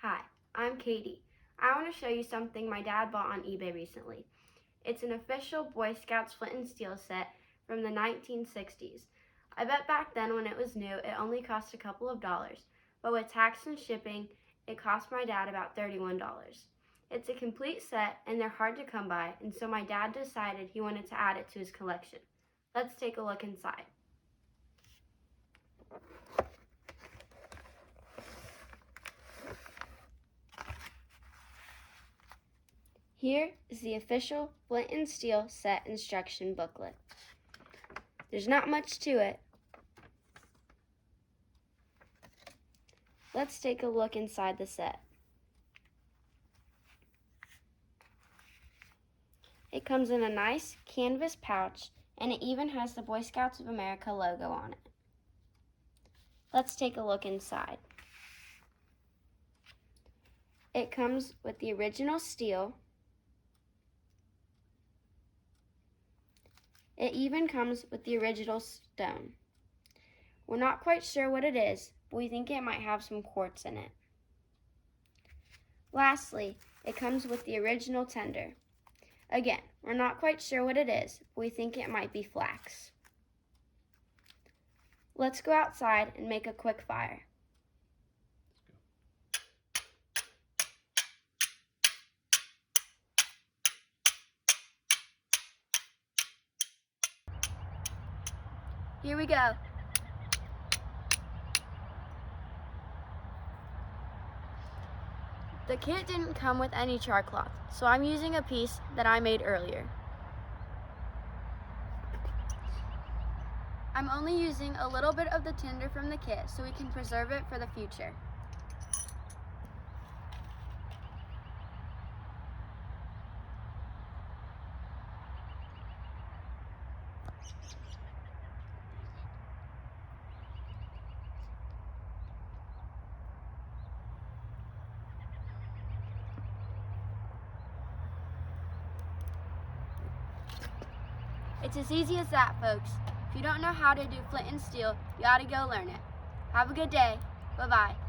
Hi, I'm Catie. I want to show you something my dad bought on eBay recently. It's an official Boy Scouts Flint and Steel set from the 1960s. I bet back then when it was new it only cost a couple of dollars, but with tax and shipping it cost my dad about $31. It's a complete set and they're hard to come by, and so my dad decided he wanted to add it to his collection. Let's take a look inside. Here is the official Flint and Steel set instruction booklet. There's not much to it. Let's take a look inside the set. It comes in a nice canvas pouch, and it even has the Boy Scouts of America logo on it. Let's take a look inside. It comes with the original steel. It even comes with the original stone. We're not quite sure what it is, but we think it might have some quartz in it. Lastly, it comes with the original tender. Again, we're not quite sure what it is, but we think it might be flax. Let's go outside and make a quick fire. Here we go. The kit didn't come with any char cloth, so I'm using a piece that I made earlier. I'm only using a little bit of the tinder from the kit so we can preserve it for the future. It's as easy as that, folks. If you don't know how to do flint and steel, you ought to go learn it. Have a good day. Bye-bye.